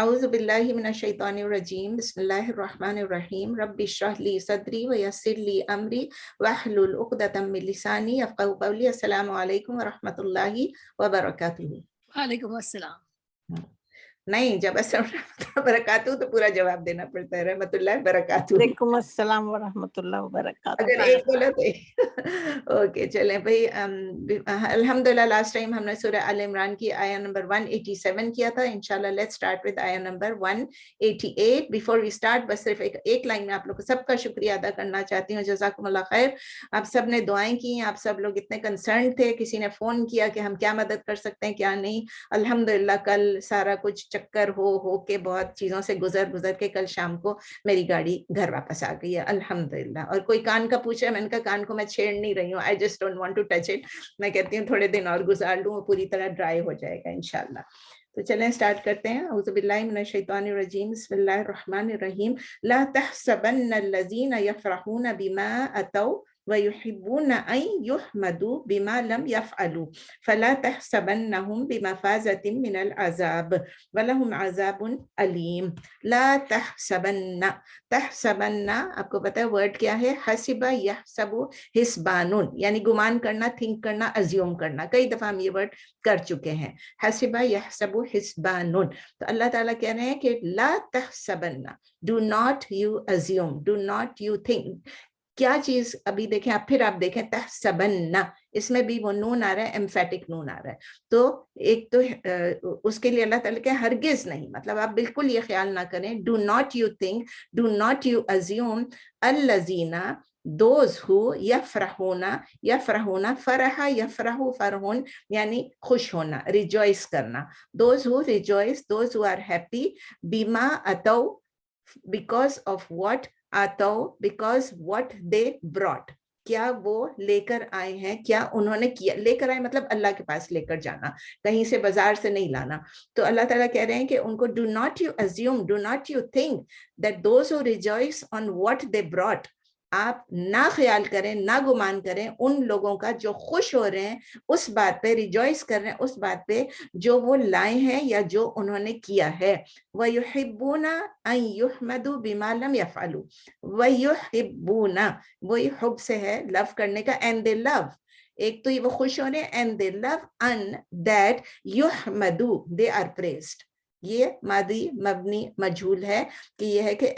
اعوذ باللہ من الشیطان الرجیم بسم اللہ الرحمن الرحیم رب اشرح لی صدری ویسر لی امری واحلل عقدۃ من لسانی یفقہوا قولی. السلام علیکم ورحمۃ اللہ وبرکاتہ. وعلیکم السلام. نہیں، جب السلام وبرکاتہ تو پورا جواب دینا پڑتا ہے. رحمۃ اللہ وبرکاتہ. وعلیکم السلام ورحمۃ اللہ وبرکاتہ. اگر ایک بولا تو اوکے چلیں بھائی. الحمدللہ لاسٹ ٹائم ہم نے سورہ آل عمران کی آیا نمبر 187 کیا تھا. انشاءاللہ لیٹس اسٹارٹ ود آیا نمبر 188. بیفور وی اسٹارٹ بس صرف ایک لائن میں آپ لوگ کو سب کا شکریہ ادا کرنا چاہتی ہوں. جزاکم اللہ خیر. آپ سب نے دعائیں کی، آپ سب لوگ اتنے کنسرن تھے. کسی نے فون کیا کہ ہم کیا مدد کر سکتے ہیں کیا نہیں. الحمدللہ کل سارا کچھ چکر ہو کے بہت چیزوں سے گزر کے کل شام کو میری گاڑی گھر واپس آ گئی ہے الحمدللہ. اور کوئی کان کا پوچھا، میں نے کہا کان کو میں چھیڑ نہیں رہی ہوں. I just don't want to touch it. میں کہتی ہوں تھوڑے دن اور گزار لوں، وہ پوری طرح ڈرائی ہو جائے گا انشاءاللہ. تو چلیں سٹارٹ کرتے ہیں. اعوذ باللہ من الشیطان الرجیم بسم اللہ الرحمن الرحیم. لا تحسبن الذین یفرحون بما اتوا وَيُحِبُّونَ أَن يُحْمَدُوا بِمَا لَمْ يَفْعَلُوا فَلَا تَحْسَبَنَّهُمْ بِمَفَازَةٍ مِّنَ الْعَذَابِ وَلَهُمْ عَذَابٌ أَلِيمٌ. لا تحسبن. تحسبن آپ کو پتہ ہے ورڈ کیا ہے؟ حسب یحسب حسبان، یعنی گمان کرنا، تھنک کرنا، ازیوم کرنا. کئی دفعہ ہم یہ ورڈ کر چکے ہیں. حسب یحسب حسبان. تو اللہ تعالیٰ کہہ رہے ہیں کہ لا تحسبن، do not you assume, do not you think. کیا چیز؟ ابھی دیکھیں پھر آپ دیکھیں تحسبن، اس میں بھی وہ نون آ رہا ہے، ایمفیٹک نون آ رہا ہے. تو ایک تو اس کے لیے اللہ تعالیٰ کہ ہرگز نہیں، مطلب آپ بالکل یہ خیال نہ کریں. Do not you think, do not you assume الذین دوز ہو یفرحون. یفرحون فرح یفرح فرحون یعنی خوش ہونا، ریجوائس کرنا. Those who rejoice, those who are happy. بیما اتو بیکاز آف واٹ آتو بیکاز واٹ دے براٹ. کیا وہ لے کر آئے ہیں، کیا انہوں نے کیا. لے کر آئے مطلب اللہ کے پاس لے کر جانا، کہیں سے بازار سے نہیں لانا. تو اللہ تعالیٰ کہہ رہے ہیں کہ ان کو do not you assume, do not you think that those who rejoice on what they brought. آپ نہ خیال کریں، نہ گمان کریں ان لوگوں کا جو خوش ہو رہے ہیں اس بات پہ، ریجوائس کر رہے ہیں اس بات پہ جو وہ لائے ہیں یا جو انہوں نے کیا ہے. وَيُحِبُّونَ أَن يُحْمَدُوا بِمَا لَمْ يَفْعَلُوا. وَيُحِبُّونَ وہی حب سے ہے، لو کرنے کا. and they love. ایک تو یہ وہ خوش ہو رہے ہیں and they love in that يُحْمَدُوا they are praised. یہ ماضی مبنی مجہول ہے کہ یہ ہے کہ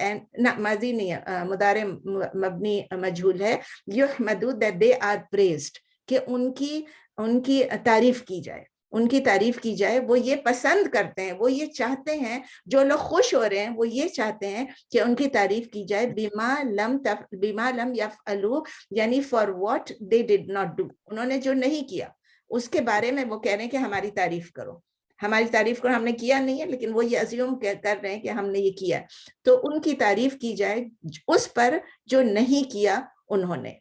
ماضی نہیں ہے، مضارع مبنی مجہول ہے. یحمدوا that they are praised، کہ ان کی تعریف کی جائے، ان کی تعریف کی جائے. وہ یہ پسند کرتے ہیں، وہ یہ چاہتے ہیں، جو لوگ خوش ہو رہے ہیں وہ یہ چاہتے ہیں کہ ان کی تعریف کی جائے. بما لم یفعلوا یعنی for what they did not do. انہوں نے جو نہیں کیا اس کے بارے میں وہ کہہ رہے ہیں کہ ہماری تعریف کرو. ہماری تعریف کو ہم نے کیا نہیں ہے لیکن وہ یہ ازیوم کر رہے ہیں کہ ہم نے یہ کیا. تو ان کی تعریف کی جائے اس پر جو نہیں کیا انہوں نے.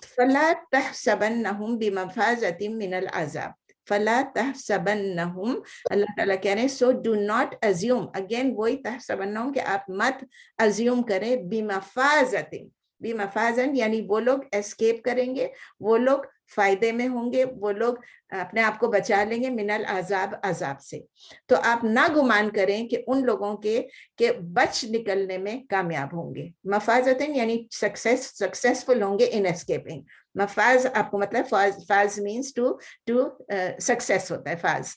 فَلَا تَحْسَبَنَّهُمْ بِمَفَازَةٍ مِّنَ الْعَذَابِ. فَلَا تَحْسَبَنَّهُمْ اللہ تعالیٰ کہہ رہے ہیں so do not assume. again وہی تحسبنہم کہ آپ مت ازیوم کریں. بِمَفَازَةٍ بِمَفَازًا یعنی وہ لوگ اسکیپ کریں گے، وہ لوگ فائدے میں ہوں گے، وہ لوگ اپنے آپ کو بچا لیں گے من العذاب عذاب سے. تو آپ نہ گمان کریں کہ ان لوگوں کے بچ نکلنے میں کامیاب ہوں گے. مفازتن یعنی سکسیسفل ہوں گے ان اسکیپنگ. مفاز آپ کو مطلب فاز مینس ٹو سکسیس ہوتا ہے فاز.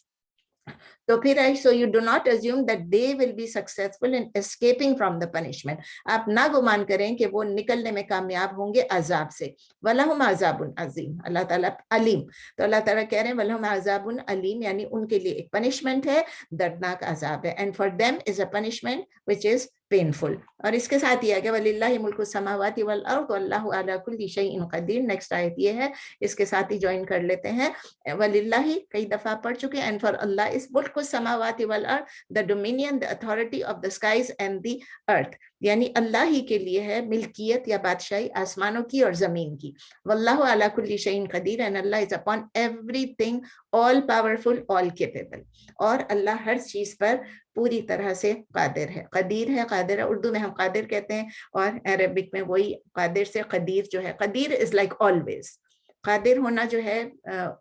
تو پھر so you do not assume that they will be successful in escaping from the punishment. آپ نہ گمان کریں کہ وہ نکلنے میں کامیاب ہوں گے عذاب سے. وَلَهُمْ عَذَابٌ عَظِيمٌ اللہ تعالیٰ علیم. تو اللہ تعالیٰ کہہ رہے ہیں وَلَهُمْ عَذَابٌ عَلِيمٌ یعنی ان کے لیے ایک پنشمنٹ ہے، دردناک عذاب ہے. and for them is a punishment which is painful. اور اس کے ساتھ یہ ہے کہ وَلِلَّهِ مُلْكُ السَّمَاوَاتِ وَالْأَرْضِ وَاللَّهُ عَلَى كُلِّ شَيْءٍ قَدِيرٌ. نیکسٹ آیت یہ ہے، اس کے ساتھ ہی جوائن کر لیتے ہیں. وَلِلَّهِ کئی دفعہ پڑھ چکے ہیں. and for Allah is ملک السماوات والارض the dominion, the authority of the skies and the earth. یعنی اللہ ہی کے لیے ہے ملکیت یا بادشاہی آسمانوں کی اور زمین کی. واللہ علی کل شیء قدیر and Allah is upon everything all powerful, all capable. اور اللہ ہر چیز پر پوری طرح سے قادر ہے. قدیر ہے، قادر ہے. اردو میں ہم قادر کہتے ہیں اور عربک میں وہی قادر سے قدیر جو ہے. قدیر is like always. قادر ہونا جو ہے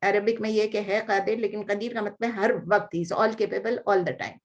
عربک میں یہ کہ ہے قادر، لیکن قدیر کا مطلب ہر وقت، ہی از آل کیپیبل آل دا ٹائم.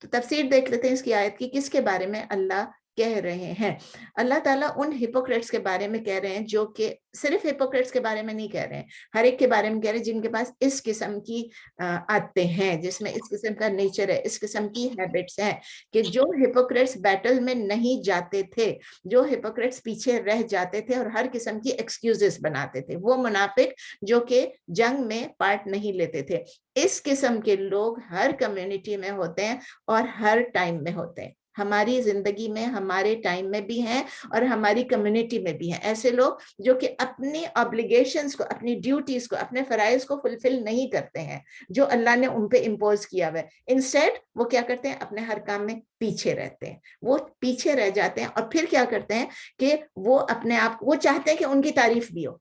تو تفسیر دیکھ لیتے ہیں اس کی آیت کی، کس کے بارے میں اللہ کہہ رہے ہیں. اللہ تعالیٰ ان ہپوکریٹس کے بارے میں کہہ رہے ہیں جو کہ صرف ہپوکریٹس کے بارے میں نہیں کہہ رہے ہیں، ہر ایک کے بارے میں کہہ رہے ہیں جن کے پاس اس قسم کی عادتیں ہیں، جس میں اس قسم کا نیچر ہے، اس قسم کی ہیبٹس ہیں، کہ جو ہپوکریٹس بیٹل میں نہیں جاتے تھے، جو ہپوکریٹس پیچھے رہ جاتے تھے اور ہر قسم کی ایکسکیوزز بناتے تھے، وہ منافق جو کہ جنگ میں پارٹ نہیں لیتے تھے. اس قسم کے لوگ ہر کمیونٹی میں ہوتے ہیں اور ہر ٹائم میں ہوتے ہیں. ہماری زندگی میں، ہمارے ٹائم میں بھی ہیں اور ہماری کمیونٹی میں بھی ہیں ایسے لوگ جو کہ اپنی آبلیگیشنز کو، اپنی ڈیوٹیز کو، اپنے فرائض کو فلفل نہیں کرتے ہیں جو اللہ نے ان پہ امپوز کیا ہوا ہے. انسٹیڈ وہ کیا کرتے ہیں؟ اپنے ہر کام میں پیچھے رہتے ہیں، وہ پیچھے رہ جاتے ہیں. اور پھر کیا کرتے ہیں کہ وہ اپنے آپ، وہ چاہتے ہیں کہ ان کی تعریف بھی ہو،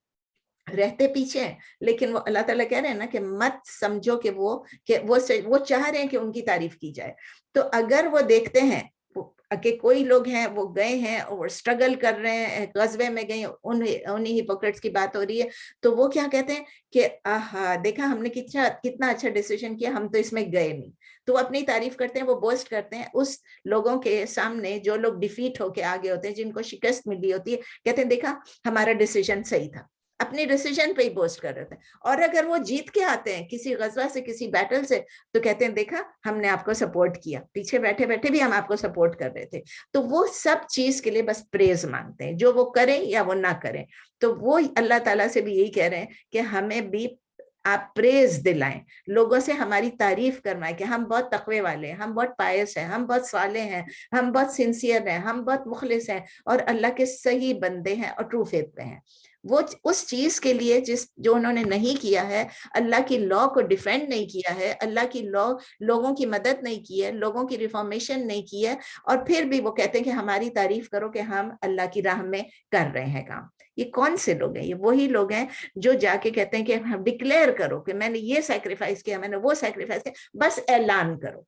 رہتے پیچھے ہیں. لیکن وہ اللہ تعالیٰ کہہ رہے ہیں نا کہ مت سمجھو کہ وہ چاہ رہے ہیں کہ ان کی تعریف کی جائے. تو اگر وہ دیکھتے ہیں کہ کوئی لوگ ہیں وہ گئے ہیں اور اسٹرگل کر رہے ہیں، غزوے میں گئے، انہی ہپوکریٹس کی بات ہو رہی ہے، تو وہ کیا کہتے ہیں کہ آہا دیکھا ہم نے کتنا اچھا ڈیسیژن کیا، ہم تو اس میں گئے نہیں. تو وہ اپنی تعریف کرتے ہیں، وہ بوسٹ کرتے ہیں اس لوگوں کے سامنے جو لوگ ڈیفیٹ ہو کے آگے ہوتے ہیں، جن کو شکست ملی ہوتی ہے. کہتے ہیں دیکھا ہمارا ڈیسیژن صحیح تھا، اپنی ڈیسیژن پہ ہی بوسٹ کر رہے تھے. اور اگر وہ جیت کے آتے ہیں کسی غزوہ سے، کسی بیٹل سے، تو کہتے ہیں دیکھا ہم نے آپ کو سپورٹ کیا، پیچھے بیٹھے بیٹھے بھی ہم آپ کو سپورٹ کر رہے تھے. تو وہ سب چیز کے لیے بس پریز مانگتے ہیں، جو وہ کریں یا وہ نہ کریں. تو وہ اللہ تعالیٰ سے بھی یہی کہہ رہے ہیں کہ ہمیں بھی آپ پریز دلائیں، لوگوں سے ہماری تعریف کروائیں کہ ہم بہت تقوی والے ہیں، ہم بہت پائس ہیں، ہم بہت صالح ہیں، ہم بہت سنسیئر ہیں، ہم بہت مخلص ہیں اور اللہ کے صحیح بندے ہیں اور ٹرو فیتھ پہ ہیں. وہ اس چیز کے لیے جو انہوں نے نہیں کیا ہے، اللہ کی لا کو ڈیفینڈ نہیں کیا ہے، اللہ کی لا، لوگوں کی مدد نہیں کی ہے، لوگوں کی ریفارمیشن نہیں کی ہے، اور پھر بھی وہ کہتے ہیں کہ ہماری تعریف کرو کہ ہم اللہ کی راہ میں کر رہے ہیں کام. یہ کون سے لوگ ہیں؟ یہ وہی لوگ ہیں جو جا کے کہتے ہیں کہ ہم ڈکلیئر کرو کہ میں نے یہ سیکریفائس کیا، میں نے وہ سیکریفائس کیا. بس اعلان کرو،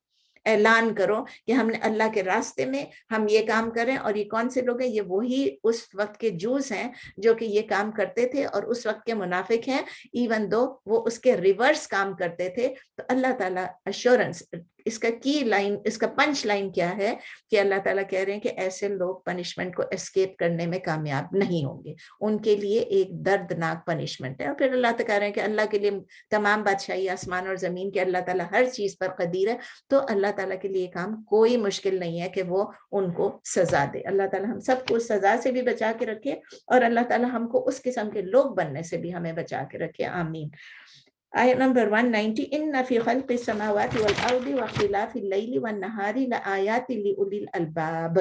اعلان کرو کہ ہم نے اللہ کے راستے میں ہم یہ کام کریں. اور یہ کون سے لوگ ہیں؟ یہ وہی اس وقت کے جوز ہیں جو کہ یہ کام کرتے تھے اور اس وقت کے منافق ہیں، ایون دو وہ اس کے ریورس کام کرتے تھے. تو اللہ تعالیٰ ایشورنس، اس کا کی لائن، اس کا پنچ لائن کیا ہے کہ اللہ تعالیٰ کہہ رہے ہیں کہ ایسے لوگ پنشمنٹ کو اسکیپ کرنے میں کامیاب نہیں ہوں گے، ان کے لیے ایک دردناک پنشمنٹ ہے. اور پھر اللہ تعالیٰ کہہ رہے ہیں کہ اللہ کے لیے تمام بادشاہی آسمان اور زمین کے، اللہ تعالیٰ ہر چیز پر قدیر ہے. تو اللہ تعالیٰ کے لیے کام کوئی مشکل نہیں ہے کہ وہ ان کو سزا دے. اللہ تعالیٰ ہم سب کو اس سزا سے بھی بچا کے رکھے اور اللہ تعالیٰ ہم کو اس قسم کے لوگ بننے سے بھی ہمیں بچا کے رکھے. آمین. آیت نمبر 190 ان فی خلق السماوات والارض واختلاف اللیل والنہار لآیات لأولی الالباب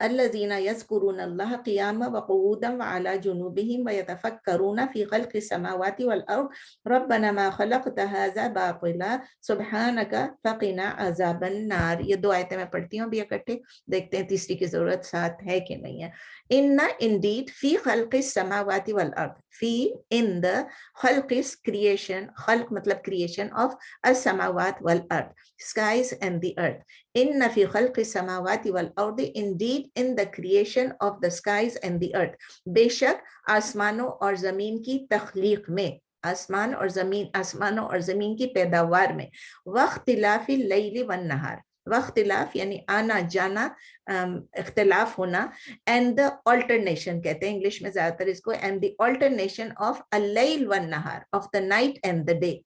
الذین یذکرون اللہ قیاما وقعودا وعلی جنوبہم ویتفکرون فی خلق السماوات والارض ربنا ما خلقت ھذا باطلا سبحانک فقنا عذاب النار. یہ دو آیتیں میں پڑھتی ہوں بھی اکٹھے، دیکھتے ہیں تیسری کی ضرورت ساتھ ہے کہ نہیں ہے. ان indeed فی خلق السماوات والارض، فی in the خلق is creation، خلق مطلب creation of السماوات والارض، skies and the earth. ان فی خلق السماوات والارض indeed in the creation of the skies and the earth، بے شک آسمانوں اور زمین کی تخلیق میں، آسمانوں اور زمین کی پیداوار میں، واختلاف اللیل والنہار، واختلاف یعنی آنا جانا، اختلاف ہونا، and the alternation کہتے ہیں انگلش میں زیادہ تر اس کو، and the alternation of اللیل والنہار، of the night and the day،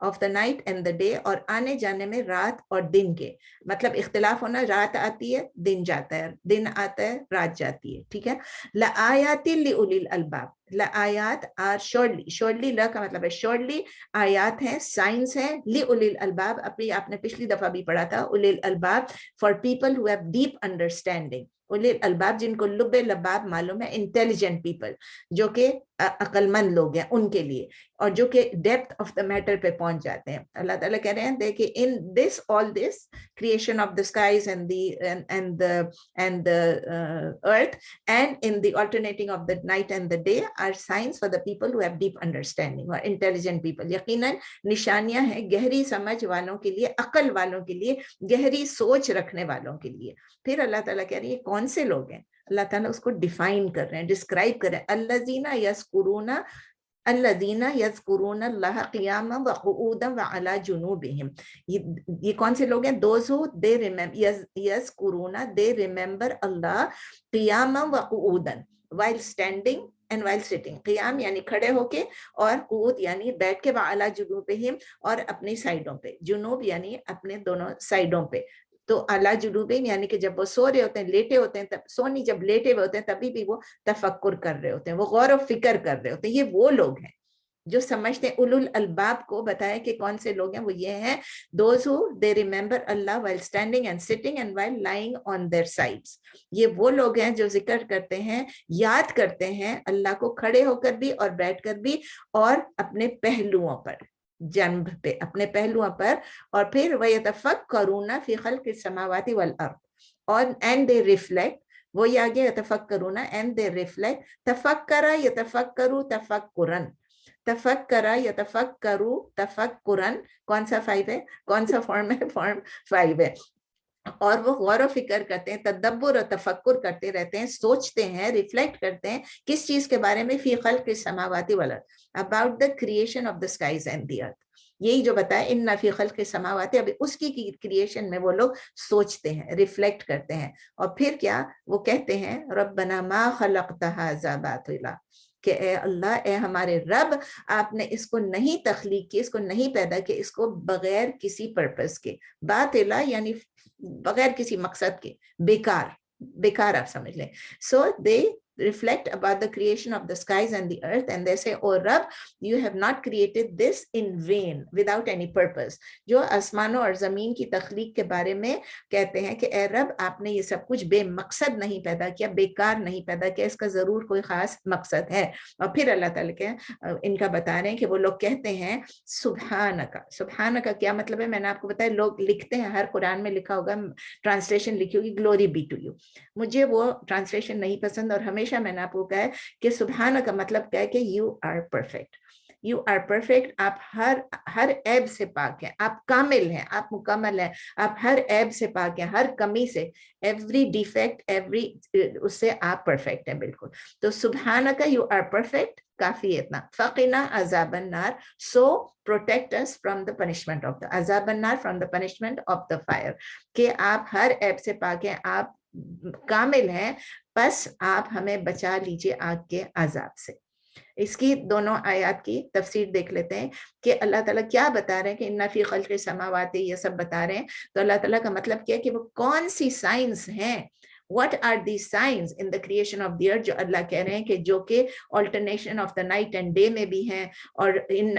of the night and the day، اور آنے جانے میں رات اور دن کے، مطلب اختلاف ہونا، رات آتی ہے دن جاتا ہے، دن آتا ہے رات جاتی ہے. ٹھیک ہے. لآیات لأولی الالباب، لآیات are surely لا کا مطلب ہے surely، آیات ہیں، سائنس ہیں، لأولی الالباب، آپ نے پچھلی دفعہ بھی پڑھا تھا، اولی الالباب for people who have deep understanding، اولی الالباب جن کو لب لباب معلوم ہے، انٹیلیجنٹ پیپل جو کہ عقل مند لوگ ہیں ان کے لیے، اور جو کہ ڈیپتھ آف دا میٹر پہ پہنچ جاتے ہیں. اللہ تعالیٰ کہہ رہے ہیں دیکھیں ان دس آل دس creation of the skies and the earth and in the alternating of the night and the day are signs for the people who have deep understanding or intelligent people. یقیناً نشانیاں ہیں گہری سمجھ والوں کے لیے، عقل والوں کے لیے، گہری سوچ رکھنے والوں کے لیے. پھر اللہ تعالیٰ کہہ رہی ہے کون سے لوگ ہیں؟ اللہ تعالیٰ اس کو ڈیفائن کر رہے ہیں، ڈسکرائب کر رہے ہیں. الذین یذکرون الذین یذکرون اللہ قیاما وقعودا وعلی جنوبہم. یہ کون سے لوگ ہیں؟ دوز ہو دے یذکرون they remember اللہ قیاما وقعودا while standing and while sitting. قیام یعنی کھڑے ہو کے اور قعود یعنی بیٹھ کے، وعلی جنوبہم اور اپنی سائڈوں پہ. جنوب یعنی اپنے دونوں سائڈوں پہ. تو اعلیٰ جنوبہم یعنی کہ جب وہ سو رہے ہوتے ہیں، لیٹے ہوتے ہیں، تب سونی جب لیٹے ہوئے ہوتے ہیں تبھی بھی وہ تفکر کر رہے ہوتے ہیں، وہ غور و فکر کر رہے ہوتے ہیں. یہ وہ لوگ ہیں جو سمجھتے ہیں. اولو الالباب کو بتایا کہ کون سے لوگ ہیں، وہ یہ ہیں those who they remember Allah while standing and sitting and while lying on their sides. یہ وہ لوگ ہیں جو ذکر کرتے ہیں، یاد کرتے ہیں اللہ کو کھڑے ہو کر بھی اور بیٹھ کر بھی، اور اپنے پہلوؤں پر، جنب پہ، اپنے پہلوؤں پر. اور پھر وَيَتَفَكَّرُونَ فِي خَلْقِ السَّمَاوَاتِ وَالْأَرْضِ، اور and they reflect. وہی آگے یتفکرون and they reflect. تفکر یتفکرو تفکرن، تفکر یتفکرو تفکرن. کون سا 5 ہے؟ کون سا فارم ہے؟ فارم 5 ہے. اور وہ غور و فکر کرتے ہیں، تدبر و تفکر کرتے رہتے ہیں، سوچتے ہیں، ریفلیکٹ کرتے ہیں. کس چیز کے بارے میں؟ فی خلق السماوات والارض، about the creation of the skies and the earth. یہی جو بتایا ان فی خلق السماوات، ابھی اس کی کریشن میں وہ لوگ سوچتے ہیں، ریفلیکٹ کرتے ہیں. اور پھر کیا وہ کہتے ہیں؟ ربنا ما خلقت ھذا باطلا، کہ اے اللہ، اے ہمارے رب، آپ نے اس کو نہیں تخلیق کی، اس کو نہیں پیدا کیا، اس کو بغیر کسی پرپس کے. باطلا یعنی بغیر کسی مقصد کے، بیکار، بیکار آپ سمجھ لیں. So they reflect about the creation of the skies and the earth and they say, oh Rab, you have not created this in vain, without any purpose. جو آسمانوں اور زمین کی تخلیق کے بارے میں کہتے ہیں کہ اے رب، آپ نے یہ سب کچھ بے مقصد نہیں پیدا کیا، بیکار نہیں پیدا کیا، اس کا ضرور کوئی خاص مقصد ہے. اور پھر اللہ تعالیٰ کے ان کا بتا رہے ہیں کہ وہ لوگ کہتے ہیں سبحانکا. سبحانکا کیا مطلب ہے؟ میں نے آپ کو بتایا، لوگ لکھتے ہیں، ہر قرآن میں لکھا ہوگا، ٹرانسلیشن لکھی ہوگی گلوری بی ٹو یو. مجھے وہ ٹرانسلیشن نہیں پسند، اور ہمیشہ میں نے آپ کو کہا ہے کہ سبحانہ کا مطلب کیا ہے کہ you are perfect. You are perfect, آپ ہر عیب سے پاک ہیں، آپ کامل ہیں، آپ مکمل ہیں، آپ ہر عیب سے پاک ہیں، ہر کمی سے، ایوری ڈیفیکٹ، ایوری، اس سے آپ پرفیکٹ ہیں بالکل. تو سبحانہ کا یو آر پرفیکٹ کافی اتنا. فقنا عذاب النار، سو protect us from the punishment of the عذاب النار، from the punishment of the fire. کہ آپ ہر عیب سے پاک ہیں، آپ کامل ہیں، بس آپ ہمیں بچا لیجئے آگ کے عذاب سے. اس کی دونوں آیات کی تفسیر دیکھ لیتے ہیں کہ اللہ تعالیٰ کیا بتا رہے ہیں کہ ان فی خلق السماوات، یہ سب بتا رہے ہیں. تو اللہ تعالیٰ کا مطلب کیا ہے کہ وہ کون سی سائنس ہیں، what are these signs in the creation of the earth، جو اللہ کہہ رہے ہیں کہ جو کہ alternation of the night and day میں بھی ہیں، اور ان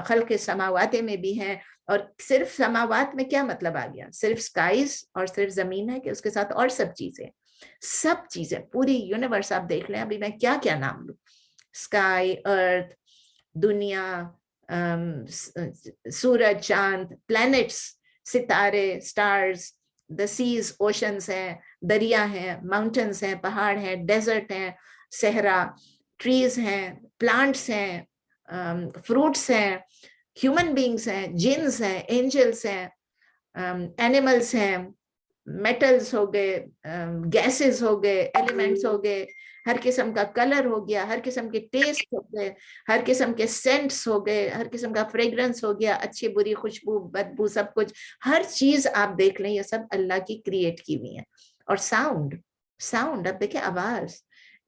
خلق السماوات میں بھی ہیں. اور صرف سماوات میں کیا مطلب آ گیا؟ صرف سکائز اور صرف زمین ہے کہ اس کے ساتھ اور سب چیزیں، سب چیزیں، پوری یونیورس آپ دیکھ لیں. ابھی میں کیا کیا نام لوں؟ اسکائی، ارتھ، دنیا، سورج، چاند، پلانٹس، ستارے، سٹارز، دا سیز، اوشنز ہیں، دریا ہیں، ماؤنٹنز ہیں، پہاڑ ہیں، ڈیزرٹ ہیں، صحرا، ٹریز ہیں، پلانٹس ہیں، فروٹس ہیں، ہیومن بینگز ہیں، جنس ہیں، اینجلس ہیں، اینیملس ہیں، میٹلز ہو گئے، گیسز ہو گئے، ایلیمنٹس ہو گئے، ہر قسم کا کلر ہو گیا، ہر قسم کے ٹیسٹ ہو گئے، ہر قسم کے سینٹس ہو گئے، ہر قسم کا فریگرنس ہو گیا، اچھی بری خوشبو، بدبو، سب کچھ، ہر چیز آپ دیکھ لیں، یہ سب اللہ کی کریٹ کی ہوئی ہیں. اور ساؤنڈ، ساؤنڈ آپ دیکھیں، آواز،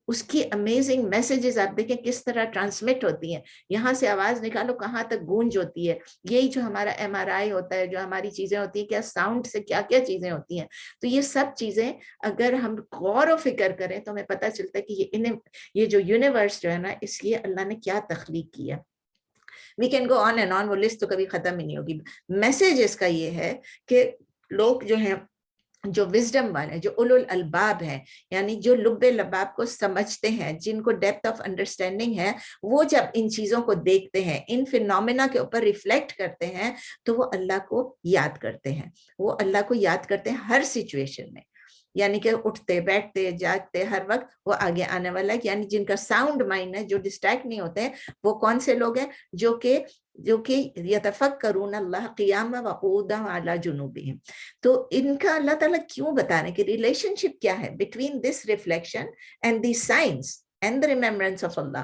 اس کی امیزنگ میسیجز آپ دیکھیں کس طرح ٹرانسمٹ ہوتی ہیں. یہاں سے آواز نکالو کہاں تک گونج ہوتی ہے. یہی جو ہمارا یہ ہوتا ہے، جو ہماری چیزیں ہوتی ہیں، کیا ساؤنڈ سے کیا کیا چیزیں ہوتی ہیں. تو یہ سب چیزیں اگر ہم غور و فکر کریں تو ہمیں پتہ چلتا ہے کہ یہ جو یونیورس جو ہے نا، اس لیے اللہ نے کیا تخلیق کیا. We can go on and on, وہ لسٹ تو کبھی ختم ہی نہیں ہوگی. میسیج اس کا یہ ہے کہ لوگ جو ہیں، جو وزڈم والے، جو اولو الالباب ہیں، یعنی جو لب لباب کو سمجھتے ہیں، جن کو ڈیپتھ آف انڈرسٹینڈنگ ہے، وہ جب ان چیزوں کو دیکھتے ہیں، ان فینومینا کے اوپر ریفلیکٹ کرتے ہیں، تو وہ اللہ کو یاد کرتے ہیں. وہ اللہ کو یاد کرتے ہیں ہر سچویشن میں، یعنی کہ اٹھتے، بیٹھتے، جاگتے، ہر وقت وہ آگے آنے والا ہے. یعنی جن کا ساؤنڈ مائنڈ ہے، جو ڈسٹریکٹ نہیں ہوتے ہیں، وہ کون سے لوگ ہیں؟ جو کہ یتفکرون اللہ قیاما وقعودا وعلی جنوبہم. تو ان کا اللہ تعالیٰ کیوں بتا رہے ہیں کہ ریلیشن شپ کیا ہے between this reflection and the science and the remembrance of Allah.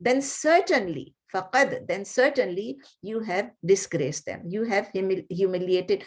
then certainly faqad, then certainly you have disgraced them, you have humiliated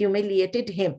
humiliated him।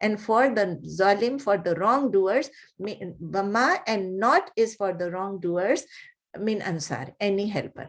and for the zalim, for the wrongdoers, wama and not is for the wrongdoers, min ansar, any helper,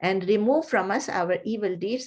and remove from us our evil deeds,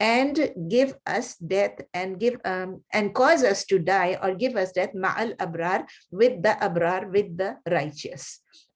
and give us death, and give and cause us to die, or give us death ma'al abrar, with the abrar, with the righteous।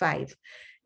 5,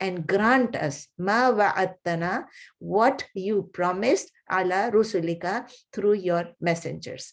and grant us ma wa'adtana, what you promised, ala rusulika, through your messengers।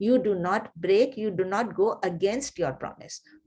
you do not break, you do not go against your promise.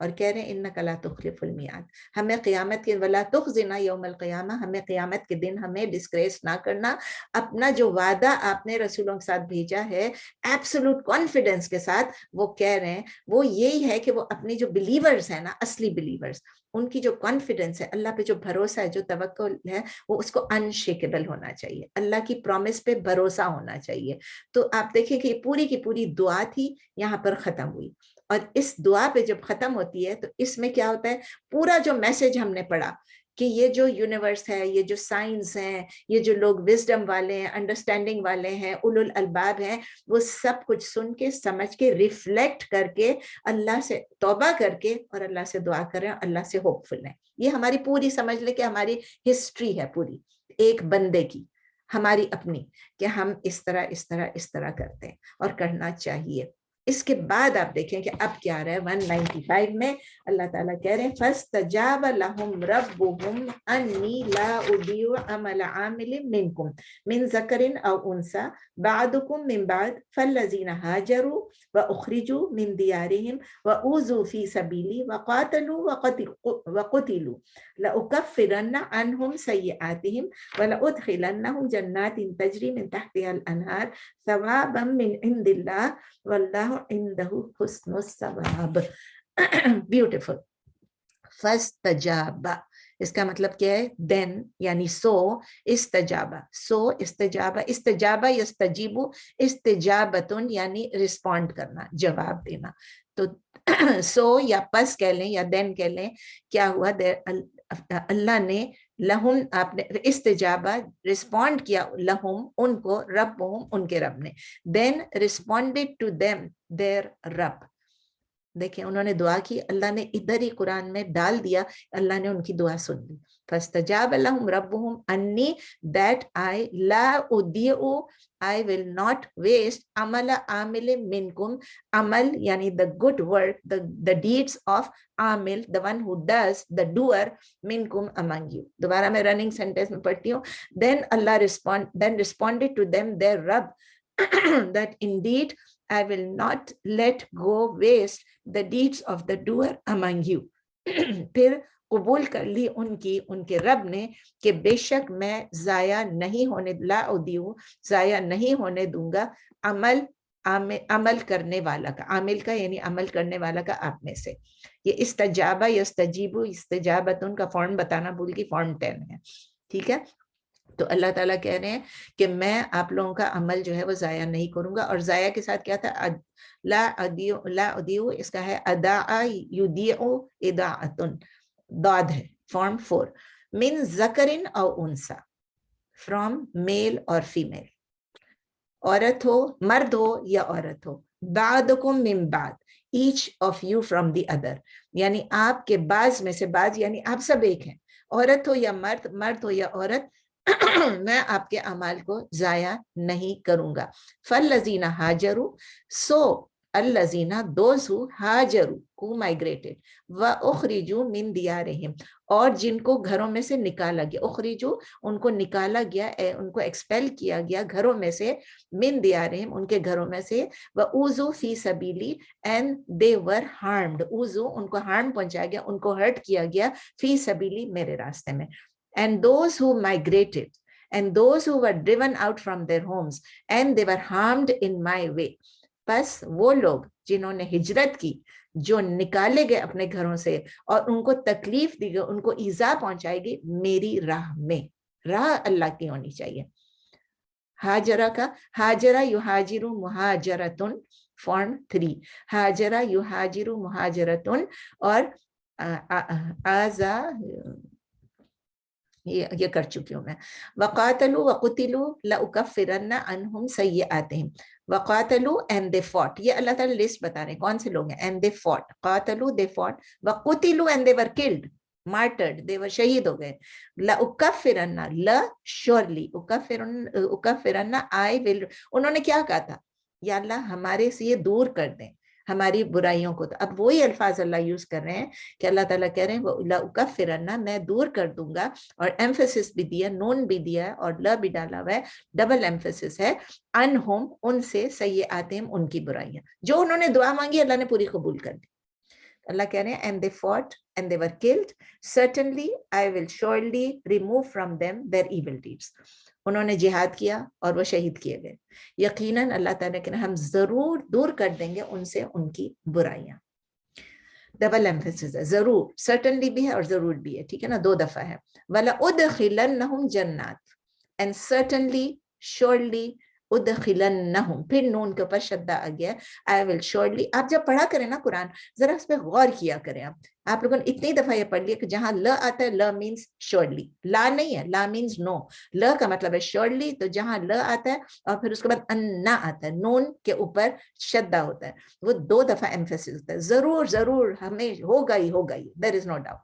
اور کہہ رہے ہیں انک لا تخلف المیعاد, ہمیں قیامت کے ولا تخزنا یوم القیامہ, ہمیں قیامت کے دن ہمیں ڈسکریس نہ کرنا. اپنا جو وعدہ آپ نے رسولوں کے ساتھ بھیجا ہے ایبسولوٹ کانفیڈنس کے ساتھ, وہ کہہ رہے ہیں وہ یہی ہے کہ وہ اپنی جو بلیورز ہیں نا, اصلی بلیورز, ان کی جو کانفیڈنس ہے, اللہ پہ جو بھروسہ ہے, جو توکل ہے, وہ اس کو انشیکیبل ہونا چاہیے, اللہ کی پرومس پہ بھروسہ ہونا چاہیے. تو آپ دیکھیں کہ یہ پوری کی پوری دعا تھی, یہاں پر ختم ہوئی. اور اس دعا پہ جب ختم ہوتی ہے تو اس میں کیا ہوتا ہے, پورا جو میسج ہم نے پڑھا کہ یہ جو یونیورس ہے, یہ جو سائنس ہیں, یہ جو لوگ وزڈم والے ہیں, انڈرسٹینڈنگ والے ہیں, اولو الالباب ہیں, وہ سب کچھ سن کے, سمجھ کے, ریفلیکٹ کر کے, اللہ سے توبہ کر کے اور اللہ سے دعا کریں, اللہ سے ہوپ فل ہیں. یہ ہماری پوری سمجھ لیں کہ ہماری ہسٹری ہے پوری ایک بندے کی, ہماری اپنی, کہ ہم اس طرح کرتے ہیں اور کرنا چاہیے. اس کے بعد آپ دیکھیں کہ اب کیا رہا ہے 195 میں اللہ تعالیٰ کہہ رہے ہیں فَاسْتَجَابَ لَهُمْ رَبُّهُمْ أَنِّي لَا أُضِيعُ عَمَلَ عَامِلٍ مِّنكُمْ مِنْ ذَكَرٍ أَوْ أُنْثَىٰ بَعْضُكُم مِّن بَعْضٍ فَالَّذِينَ هَاجَرُوا وَأُخْرِجُوا مِنْ دِيَارِهِمْ وَأُوذُوا فِي سَبِيلِي وَقَاتَلُوا وَقُتِلُوا لَأُكَفِّرَنَّ عَنْهُمْ سَيِّئَاتِهِمْ وَلَأُدْخِلَنَّهُمْ جَنَّاتٍ تَجْرِي مِنْ تَحْتِهَا الْأَنْهَارُ ثَوَابًا مِّنْ عِندِ اللَّهِ واللہ عنده حسن الثواب. بیوٹیفل. فاستجاب, اس کا مطلب کیا ہے, دین یعنی سو, استجابہ, سو استجابہ, استجابہ یستجیبو, استجابتن یعنی رسپونڈ کرنا, جواب دینا. تو سو یا پس کہہ لیں یا دین کہہ لیں, کیا ہوا, اللہ نے لہم, آپ نے استجابہ رسپونڈ کیا, لہم ان کو, ربہم ان کے رب نے, دین رسپونڈڈ ٹو دیم دیر رب. دیکھیں انہوں نے دعا کی, اللہ نے ادھر ہی قرآن میں ڈال دیا, اللہ نے ان کی دعا سن لی. فاستجاب لهم ربهم انی that I law اضیع, I will not waste عمل عامل منکم, عمل یعنی the good work, the deeds of عامل, the one who does, the doer, منکم among you. دوبارہ میں رننگ سینٹینس میں پڑھتی ہوں. Then Allah responded to them their Rabb that indeed I will not let go waste the deeds of the doer among you. پھر قبول کر لی ان کی, ان کے رب نے, کہ بے شک میں ضائع نہیں ہونے, لا اضیع, ضائع نہیں ہونے دوں گا, عمل کرنے والا کا, عامل کا یعنی عمل کرنے والا کا آپ میں سے. یہ استجابہ یستجیبو, استجابتن کا فارم بتانا بھول گئی, فارم 10 ہے, ٹھیک ہے. تو اللہ تعالیٰ کہہ رہے ہیں کہ میں آپ لوگوں کا عمل جو ہے وہ ضائع نہیں کروں گا. اور ضائع کے ساتھ کیا تھا, لا اضیع, اس کا ہے اداء یضیع اضاعتن, داد ہے, فارم 4. من ذکرن او انثی, فرام میل اور فیمیل, عورت ہو, مرد ہو یا عورت ہو, بعدکم من بعد, each of you from the other, یعنی آپ کے بعض میں سے بعض, یعنی آپ سب ایک ہیں, عورت ہو یا مرد, مرد ہو یا عورت, میں آپ کے اعمال کو ضائع نہیں کروں گا. فالذین ہاجروا, سو الذین, دوز who ہاجروا, who migrated, واخرجوا من دیارہم, اور جن کو گھروں میں سے نکالا گیا, اخرجوا ان کو نکالا گیا, ان کو ایکسپیل کیا گیا گھروں میں سے, من دیارہم ان کے گھروں میں سے, واوذوا فی سبیلی, and they were harmed, اوذوا ان کو ہارم پہنچایا گیا, ان کو ہرٹ کیا گیا, فی سبیلی میرے راستے میں. And those who migrated, and those who were driven out from their homes, and they were harmed in my way. بس وہ لوگ جنہوں نے ہجرت کی, جو نکالے گئے اپنے گھروں سے اور ان کو تکلیف دی گئی, ان کو ایذا پہنچائے گی میری راہ میں. راہ اللہ کی ہونی چاہیے. ہاجرہ کا, ہاجرہ یہاجر مہاجرتن, فارم 3, ہاجرہ یہاجر مہاجرتن, اور آزا یہ کر چکی ہوں میں. وقاتلوا وقتلوا لأکفرن عنہم سیئاتہم, وقاتلوا and they fought, یہ اللہ تعالیٰ لسٹ بتا رہے ہیں کون سے لوگ ہیں. and they fought, قاتلوا they fought, وقتلوا and they were killed, martyred, they were شہید ہو گئے. لأکفرن, لا surely, اکفرن I will, انہوں نے کیا کہا تھا, یا اللہ ہمارے سے یہ دور کر دیں ہماری برائیوں کو. تو اب وہی الفاظ اللہ یوز کر رہے ہیں کہ اللہ تعالیٰ کہہ رہے ہیں لأکفرن, میں دور کر دوں گا, اور ایمفیسس بھی دیا, نون بھی دیا ہے, اور لا بھی ڈالا ہوا ہے, ڈبل ایمفیسس ہے, انہم ان سے, سیئاتہم ان کی برائیاں, جو انہوں نے دعا مانگی اللہ نے پوری قبول کر دی. اللہ کہہ رہے ہیں and they fought and they were killed, certainly I will surely remove from them their evil deeds. انہوں نے جہاد کیا اور وہ شہید کیے گئے. یقیناً اللہ تعالیٰ کہ ہم ضرور دور کر دیں گے ان سے ان کی برائیاں. ڈبل ایمفیسس ہے, ضرور, certainly بھی ہے اور ضرور بھی ہے, ٹھیک ہے نا, 2 دفعہ ہے. وَلَأُدْخِلَنَّهُمْ جَنَّاتٍ, and certainly, surely, ادخلنہم, پھر نون کے اوپر شدہ آ گیا, I will surely. آپ جب پڑھا کریں نا قرآن ذرا اس پہ غور کیا کریں. آپ لوگوں نے اتنی دفعہ یہ پڑھ لیا کہ جہاں ل آتا ہے ل مینس surely, لا نہیں ہے, لا مینس نو, ل کا مطلب ہے surely, تو جہاں ل آتا ہے اور پھر اس کے بعد انا آتا ہے, نون کے اوپر شدہ ہوتا ہے, وہ 2 دفعہ ایمفیسس ہوتا ہے, ضرور ضرور ہمیں ہوگا ہی ہوگا ہی, there is no doubt.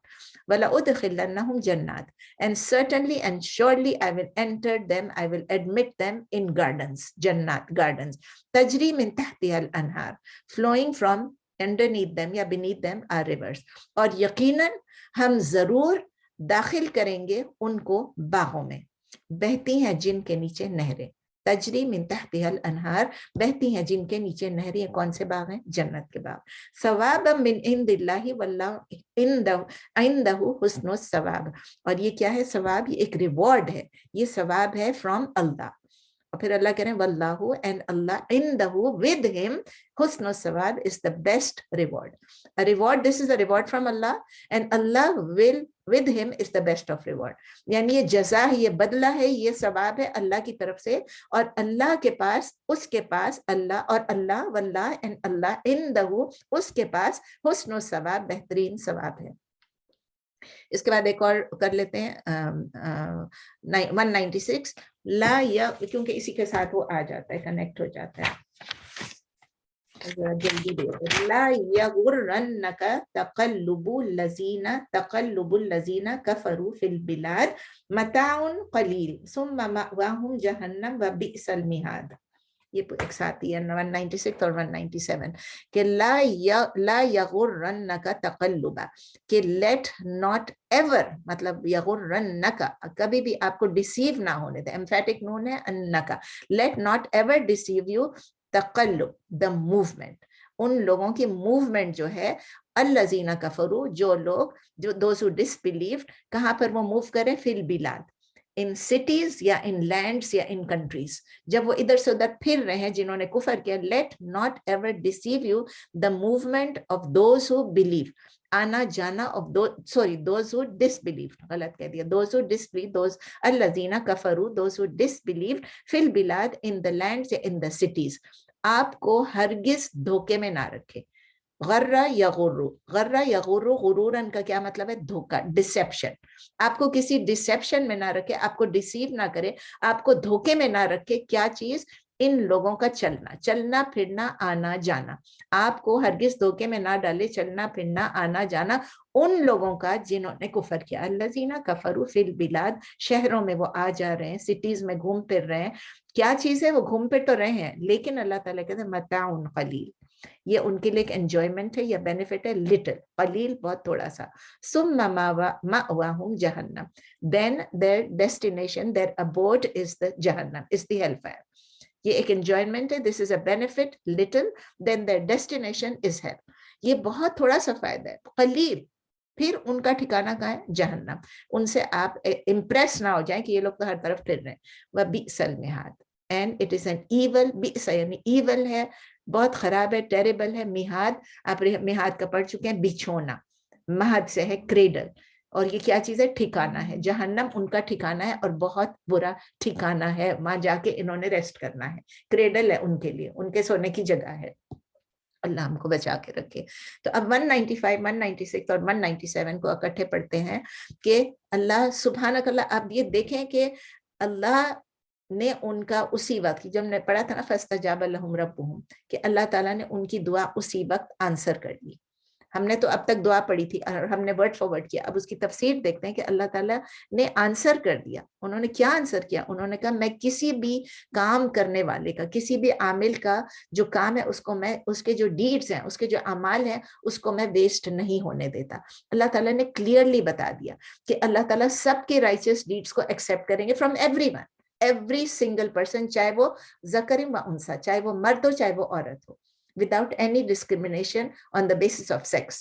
وَلَأُدْخِلَنَّهُمْ جَنَّاتٍ, and certainly and surely I will enter them, I will admit them in gardens, jannat, gardens, tajri min tahtiha al-anhar, flowing from underneath them یا beneath them are rivers. اور یقیناً ہم ضرور داخل کریں گے ان کو باغوں میں, بہتی ہیں جن کے نیچے نہریں. تجری من تحتها الانہار, بہتی ہیں جن کے نیچے نہریں. کون سے باغ ہیں؟ جنت کے باغ. ثوابا من عند اللہ واللہ عندہ حسن الثواب. اور یہ کیا ہے ثواب؟ یہ ایک ریوارڈ ہے, یہ ثواب ہے فرام اللہ. اور پھر اللہ کہہ رہے ہیں واللہ, and Allah عندہ, with him, Hasan الثواب is the best reward. A reward, this is a reward from Allah, and Allah will, with him is the best of reward. یعنی یہ جزا ہے, یہ بدلہ ہے, یہ ثواب ہے اللہ کی طرف سے, اور اللہ کے پاس, اس کے پاس اللہ, اور اللہ واللہ and اللہ عندہ, اس کے پاس حسن الثواب, بہترین ثواب ہے. اس کے بعد ایک اور کر لیتے ہیں 196 لا, یا کیونکہ اسی کے ساتھ وہ آ جاتا ہے, کنیکٹ ہو جاتا ہے, جلدی دے. لا یغرنک تقلب الذین کفروا فی البلاد متاع قلیل ثم مأواہم جہنم وبئس المہاد. یہ ایک ساتھ ہی ہے 196 اور 197 کہ لا یغرنک تقلبا, کہ لیٹ ناٹ ایور, مطلب یغرنک, کبھی بھی آپ کو ڈیسیو نہ ہونے دے, ایمفیٹک نون ہے انکا, let not ever deceive you تقلب, دا موومنٹ, ان لوگوں کی موومنٹ جو ہے, الذین کفروا, جو لوگ, جو دوز ہو ڈسبیلیوڈ, کہاں پر وہ موو کریں؟ فی البلاد, ان سٹیز یا ان لینڈس یا ان کنٹریز, جب وہ ادھر سے ادھر پھر رہے ہیں جنہوں نے کفر کیا. Late not ever deceive you the movement of those who blue, آنا جانا آف دوز ہو ڈسبلیو, غلط کہہ دیا, دوز ہو ڈسبلیو, دوز الذین کفروا, دوز ہو ڈسبلیوڈ فی البلاد, ان دا لینڈس یا ان دا سٹیز. آپ کو ہرگز دھوکے میں نہ رکھے. غرہ یغرو, غرہ یغرو, غرورن کا کیا مطلب ہے؟ دھوکا, ڈسیپشن. آپ کو کسی ڈسیپشن میں نہ رکھے, آپ کو ڈیسیو نہ کرے, آپ کو دھوکے میں نہ رکھے. کیا چیز؟ ان لوگوں کا چلنا پھرنا, آنا جانا. آپ کو ہرگز دھوکے میں نہ ڈالے, چلنا پھرنا, آنا جانا ان لوگوں کا جنہوں نے کفر کیا. الذین کفروا فی البلاد, شہروں میں وہ آ جا رہے ہیں, سٹیز میں گھوم پھر رہے ہیں. کیا چیز ہے؟ وہ گھوم پھر تو رہے ہیں, لیکن اللہ تعالیٰ کہتے ہیں متاع قلیل, یہ ان کے لیے ایک انجوائمنٹ ہے یا بینیفٹ ہے, لٹل, قلیل, بہت تھوڑا سا. ثم مأواہم جہنم, then their destination, their abode is the جہنم, is the hellfire. یہ ایک انجوائمنٹ ہے, this is a benefit, little, then their destination is hell. یہ بہت تھوڑا سا فائدہ ہے, قلیل, پھر ان کا ٹھکانہ کہاں ہے؟ جہنم. ان سے آپ امپریس نہ ہو جائیں کہ یہ لوگ تو ہر طرف پھر رہے ہیں. وبئس المہاد, and it is an evil, بئس یعنی ایول ہے, بہت خراب ہے, ٹیریبل ہے. مہاد, آپ مہاد کا پڑھ چکے ہیں, بچھونا, مہد سے ہے کریڈل, اور یہ کیا چیز ہے؟ ٹھکانہ ہے. جہنم ان کا ٹھکانہ ہے اور بہت برا ٹھکانہ ہے, وہاں جا کے انہوں نے ریسٹ کرنا ہے. کریڈل ہے ان کے لیے, ان کے سونے کی جگہ ہے. اللہ ہم کو بچا کے رکھے. تو اب 195, 196 اور 197 کو اکٹھے پڑھتے ہیں کہ اللہ سبحانک اللہ. اب یہ دیکھیں کہ اللہ نے ان کا اسی وقت, جب نے پڑھا تھا نا فاستجاب لہم ربہم, کہ اللہ تعالیٰ نے ان کی دعا اسی وقت آنسر کر دی. ہم نے تو اب تک دعا پڑھی تھی اور ہم نے ورڈ فار ورڈ کیا, اب اس کی تفسیر دیکھتے ہیں کہ اللہ تعالیٰ نے آنسر کر دیا. انہوں نے کیا آنسر کیا؟ انہوں نے کہا میں کسی بھی کام کرنے والے کا, کسی بھی عامل کا جو کام ہے اس کو میں, اس کے جو ڈیڈز ہیں, اس کے جو اعمال ہیں, اس کو میں ویسٹ نہیں ہونے دیتا. اللہ تعالیٰ نے کلیئرلی بتا دیا کہ اللہ تعالیٰ سب کے رائچس ڈیڈز کو ایکسیپٹ کریں گے from every one, every single person, چاہے وہ ذکر و انثی, چاہے وہ مرد ہو چاہے وہ عورت ہو, without any discrimination on the basis of sex.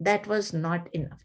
That was not enough.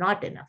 not enough.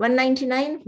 199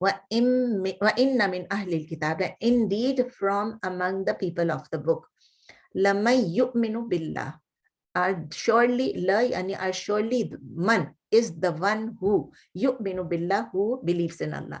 وَإِنَّ مِنْ أَهْلِ الْكِتَابِ, indeed from among the people of the book, لَمَّن يُؤْمِنُ بِاللَّهِ, are surely, la yani are surely, man is the one who yu'minu billah, who believes in Allah.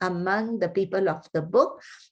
among the people of the book,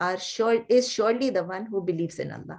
are sure, is surely the one who believes in Allah.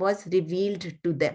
was revealed to them.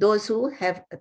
those who have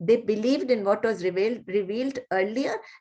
They believed in what was revealed earlier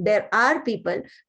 there are people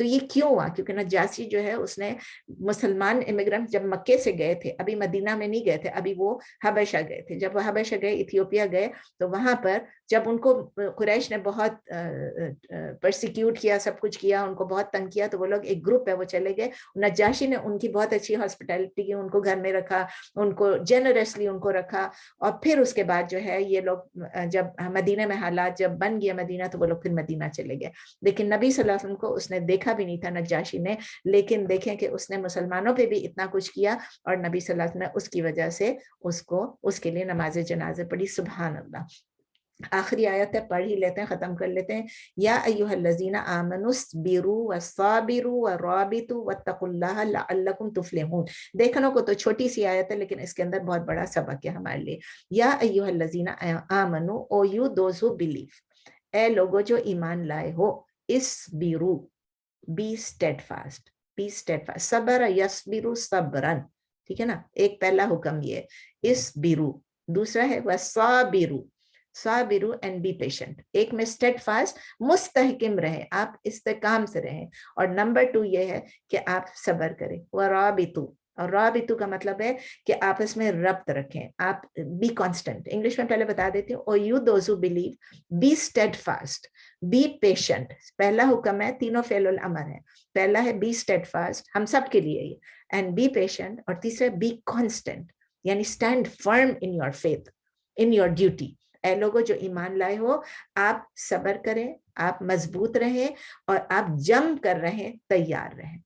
تو یہ کیوں ہوا؟ کیونکہ نجاشی جو ہے اس نے مسلمان immigrant جب مکے سے گئے تھے، ابھی مدینہ میں نہیں گئے تھے، ابھی وہ حبشہ گئے تھے، جب وہ حبشہ گئے، ایتھیوپیا گئے، تو وہاں پر جب ان کو قریش نے بہت پرسیکیوٹ کیا، سب کچھ کیا، ان کو بہت تنگ کیا، تو وہ لوگ ایک گروپ ہے وہ چلے گئے، نجاشی نے ان کی بہت اچھی ہاسپٹیلٹی کی، ان کو گھر میں رکھا، ان کو جنرسلی ان کو رکھا، اور پھر اس کے بعد جو ہے یہ لوگ جب مدینہ میں حالات جب بن گیا مدینہ، تو وہ لوگ پھر مدینہ چلے گئے. لیکن نبی صلی اللہ علیہ وسلم کو اس نے دیکھا بھی نہیں تھا نجاشی نے، لیکن دیکھیں کہ اس نے مسلمانوں پہ بھی اتنا کچھ کیا، اور نبی صلی اللہ علیہ وسلم نے اس کی وجہ سے اس کے لیے نماز جنازہ پڑھی. سبحان اللہ. آخری آیت ہے، پڑھ ہی لیتے ہیں، ختم کر لیتے ہیں. یا ایھا الذین آمنوا اصبروا وصابروا ورابطوا واتقوا اللہ لعلکم تفلحون. دیکھنے کو تو چھوٹی سی آیت ہے، لیکن اس کے اندر بہت بڑا سبق ہے ہمارے لیے. یا ایھا الذین آمنوا، O you those who believe, اے لوگو جو ایمان لائے ہو، اصبروا، be steadfast, be steadfast. صبر یصبر صبرا، ٹھیک ہے نا. ایک پہلا حکم یہ اصبروا، دوسرا ہے وصابروا، صابروا اینڈ بی پیشنٹ. ایک میں اسٹیڈ فاسٹ، مستحکم رہے، آپ استحکام سے رہیں، اور نمبر 2 یہ ہے کہ آپ صبر کریں. ورابطوا، اور رابطو کا مطلب ہے کہ آپس میں ربط رکھیں، آپ بی کانسٹنٹ. انگلش میں پہلے بتا دیتی ہوں. O you those who believe, be steadfast, be patient. پہلا حکم ہے، تینوں فعل الامر ہے. پہلا ہے بی اسٹیڈ فاسٹ، ہم سب کے لیے یہ، اینڈ بی پیشنٹ، اور تیسرا بی کانسٹنٹ، یعنی stand firm in your faith, in your duty. اے لوگوں جو ایمان لائے ہو، آپ صبر کریں، آپ مضبوط رہیں، اور آپ جم کر رہیں، تیار رہیں.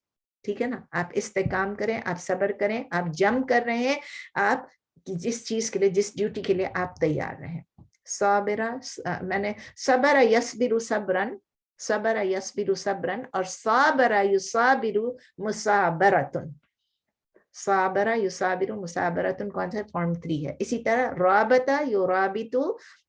ٹھیک ہے نا. آپ استحکام کریں، آپ صبر کریں، آپ جم کر رہے ہیں، آپ جس چیز کے لیے، جس ڈیوٹی کے لیے آپ تیار رہیں. صابرہ، میں نے صبر یصبر صبرن، صبر یصبر صبرن، اور صابر یصابر مصابرتن. صابرہ یصابر مصابرتن کون سا؟ فارم 3 ہے. اسی طرح رابطہ یرابط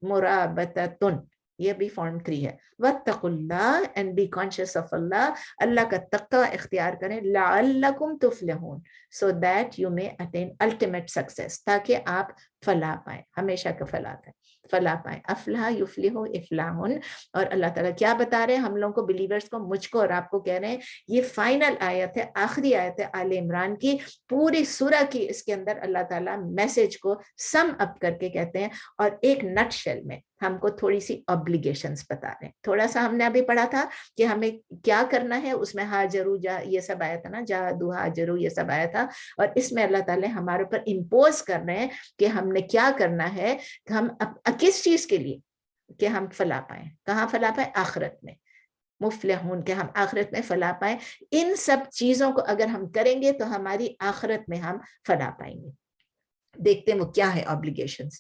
مرابطتن، یہ بھی فارم 3 ہے. واتقوا اللہ، and be conscious of Allah, Allah کا تقوی اختیار کریں. لعلکم تفلحون، so that you may attain ultimate success، تاکہ آپ فلاح پائیں، ہمیشہ کا فلاح پائیں. افلاح یفلح افلاحن. اور اللہ تعالیٰ کیا بتا رہے ہیں ہم لوگوں کو، بلیورز کو، مجھ کو اور آپ کو کہہ رہے ہیں، یہ فائنل آیت ہے، آخری آیت ہے آل عمران کی، پوری سورہ کی. اس کے اندر اللہ تعالیٰ میسج کو سم اپ کر کے کہتے ہیں، اور ایک نٹ شیل میں ہم کو تھوڑی سی obbligations بتا رہے ہیں. تھوڑا سا ہم نے ابھی پڑھا تھا کہ ہمیں کیا کرنا ہے، اس میں ہاجرو یہ سب آیا تھا نا، جہادو ہاجرو یہ سب آیا تھا. اور اس میں اللہ تعالیٰ ہمارے اوپر امپوز کر رہے ہیں کہ ہم نے کیا کرنا ہے، ہم کس چیز کے لیے، کہ ہم فلاح پائیں. کہاں فلاح پائیں؟ آخرت میں. مفلحون، کہ ہم آخرت میں فلاح پائیں. ان سب چیزوں کو اگر ہم کریں گے تو ہماری آخرت میں ہم فلاح پائیں گے. دیکھتے ہیں وہ کیا ہے obbligations.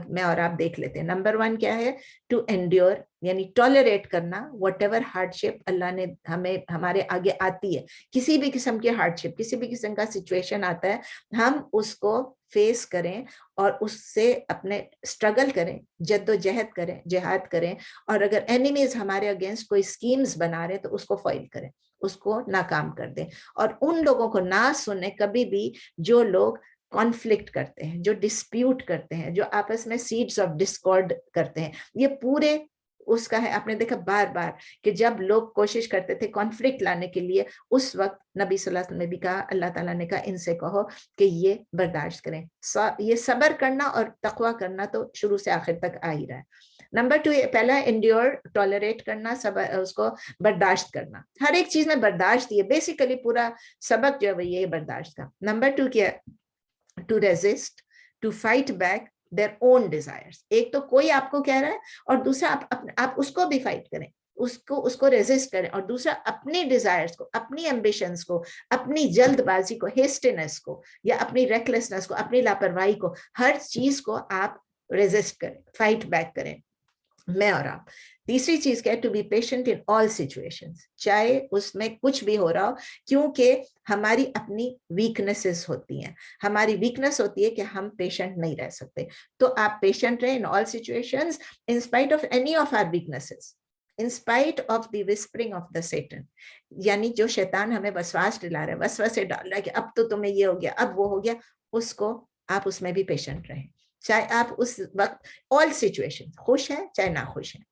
میں اور آپ دیکھ لیتے ہیں. نمبر 1 کیا ہے؟ ٹو انڈیور، یعنی ٹالریٹ کرنا وٹ ایور ہارڈ شپ اللہ نے ہمارے آگے آتی ہے. کسی بھی قسم کی ہارڈ شپ، کسی بھی قسم کا سچویشن آتا ہے، ہم اس کو فیس کریں، اور اس سے اپنے اسٹرگل کریں، جد و جہد کریں، جہاد کریں. اور اگر اینیمیز ہمارے اگینسٹ کوئی اسکیمز بنا رہے تو اس کو فوائل کریں، اس کو ناکام کر دیں. اور ان لوگوں کو نہ سنیں کبھی بھی جو لوگ کانفلکٹ کرتے ہیں، جو ڈسپیوٹ کرتے ہیں، جو آپس میں سیڈز آف ڈسکارڈ کرتے ہیں. یہ پورے اس کا ہے. آپ نے دیکھا بار بار کہ جب لوگ کوشش کرتے تھے کانفلکٹ لانے کے لیے، اس وقت نبی صلی اللہ علیہ وسلم نے بھی کہا، اللہ تعالیٰ نے کہا ان سے کہو کہ یہ برداشت کریں. یہ صبر کرنا اور تقوی کرنا تو شروع سے آخر تک آ ہی رہا ہے. نمبر 2، پہلا انڈیور، ٹالریٹ کرنا، اس کو برداشت کرنا. ہر ایک چیز میں برداشت، یہ بیسیکلی پورا سبق جو ہے وہ یہ برداشت کا. نمبر 2 کیا؟ To resist, to fight back their own desires. ایک تو کوئی آپ کو کہہ رہا ہے، اور دوسرا آپ اس کو بھی فائٹ کریں، اس کو ریزسٹ کریں. اور دوسرا اپنی ڈیزائرز کو، اپنی ایمبیشنز کو، اپنی جلد بازی کو، ہیسٹینس کو، یا اپنی ریکلیسنس کو، اپنی لاپرواہی کو، ہر چیز کو آپ ریزسٹ کریں، فائٹ بیک کریں، میں اور آپ. تیسری چیز کیا ہے؟ To be patient in all situations, چاہے اس میں کچھ بھی ہو رہا ہو، کیونکہ ہماری اپنی ویکنیسز ہوتی ہیں. ہماری ویکنیس ہوتی ہے کہ ہم پیشنٹ نہیں رہ سکتے. تو آپ پیشنٹ رہیں in all situations in spite of any of our weaknesses, in spite of the whispering of the Satan. یعنی جو شیطان ہمیں وسواس ڈلا رہا ہے، وسوسے ڈال رہا ہے کہ اب تو تمہیں یہ ہو گیا، اب وہ ہو گیا، اس کو آپ اس میں بھی پیشنٹ رہیں، چاہے آپ اس وقت آل سچویشن خوش ہیں چاہے نہ خوش ہیں.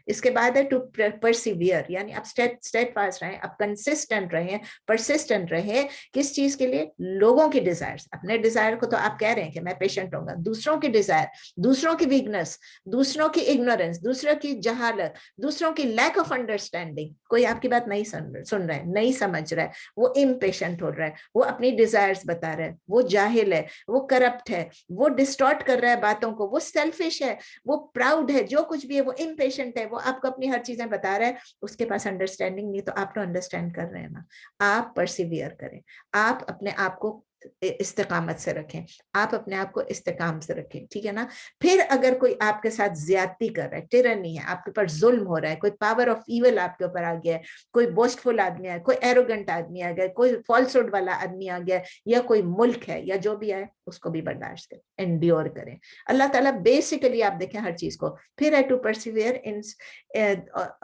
اس کے بعد ہے ٹو پرسیویئر، یعنی آپ اسٹیڈ فاسٹ رہیں، آپ کنسسٹنٹ رہیں، پرسسٹنٹ رہیں. کس چیز کے لیے؟ لوگوں کی ڈیزائرز. اپنے ڈیزائر کو تو آپ کہہ رہے ہیں کہ میں پیشنٹ ہوں گا، دوسروں کی ڈیزائر، دوسروں کی ویکنس، دوسروں کی اگنورینس، دوسروں کی جہالت، دوسروں کی لیک آف انڈرسٹینڈنگ. کوئی آپ کی بات نہیں سن رہا ہے، نہیں سمجھ رہا ہے، وہ امپیشنٹ ہو رہا ہے، وہ اپنی ڈیزائرز بتا رہا ہے، وہ جاہل ہے، وہ کرپٹ ہے، وہ ڈسٹارٹ کر رہا ہے باتوں کو، وہ سیلفش ہے، وہ پراؤڈ ہے، جو کچھ بھی ہے، وہ امپیشنٹ ہے، وہ آپ کو اپنی ہر چیزیں بتا رہا ہے. اس کے پاس انڈرسٹینڈنگ نہیں، تو آپ تو انڈرسٹینڈ کر رہے ہیں نا. آپ پرسیویئر کریں، آپ اپنے آپ کو استقامت سے رکھیں، آپ اپنے آپ کو استحکام سے رکھیں، ٹھیک ہے نا. پھر اگر کوئی آپ کے ساتھ زیادتی کر رہا ہے، ٹرنی ہے، آپ کے اوپر ظلم ہو رہا ہے، کوئی پاور آف ایول آپ کے اوپر آ گیا ہے، کوئی بوسٹفل آدمی ہے، کوئی ایروگنٹ آدمی آ گیا، کوئی فالسوڈ والا آدمی آ گیا، یا کوئی ملک ہے یا جو بھی ہے، اس کو بھی برداشت کریں، انڈیور کریں. اللہ تعالیٰ بیسیکلی آپ دیکھیں ہر چیز کو. پھر ہے to persevere in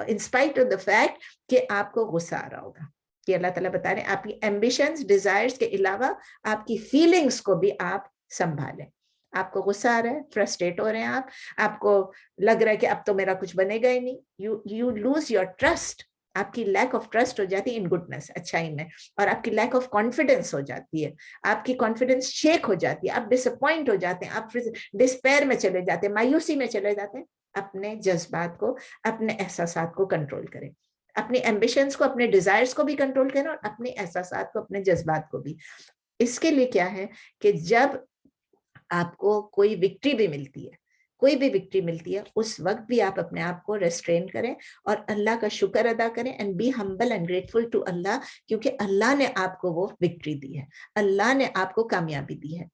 spite of the fact کہ آپ کو غصہ آ رہا ہوگا. کہ اللہ تعالیٰ بتا رہے ہیں آپ کی ایمبیشنز، ڈیزائرز کے علاوہ آپ کی فیلنگز کو بھی آپ سنبھالیں. آپ کو غصہ آ رہا ہے، فرسٹریٹ ہو رہے ہیں آپ کو لگ رہا ہے کہ اب تو میرا کچھ بنے گا ہی نہیں. You lose your trust. آپ کی لیک آف ٹرسٹ ہو جاتی ہے ان گڈنس، اچھائی میں، اور آپ کی لیک آف کانفیڈنس ہو جاتی ہے. آپ کی کانفیڈنس شیک ہو جاتی ہے، آپ ڈس اپوائنٹ ہو جاتے ہیں، آپ ڈسپیر میں چلے جاتے ہیں، مایوسی میں چلے جاتے ہیں. اپنے جذبات کو، اپنے احساسات کو کنٹرول کریں. اپنی ایمبیشنز کو، اپنے ڈیزائرز کو بھی کنٹرول کریں، اور اپنے احساسات کو، اپنے جذبات کو بھی. اس کے لیے کیا ہے کہ جب آپ کو کوئی وکٹری بھی ملتی ہے، کوئی بھی وکٹری ملتی ہے، اس وقت بھی آپ اپنے آپ کو ریسٹرین کریں اور اللہ کا شکر ادا کریں. And be humble and grateful to Allah, کیونکہ اللہ نے آپ کو وہ وکٹری دی ہے، اللہ نے آپ کو کامیابی دی ہے.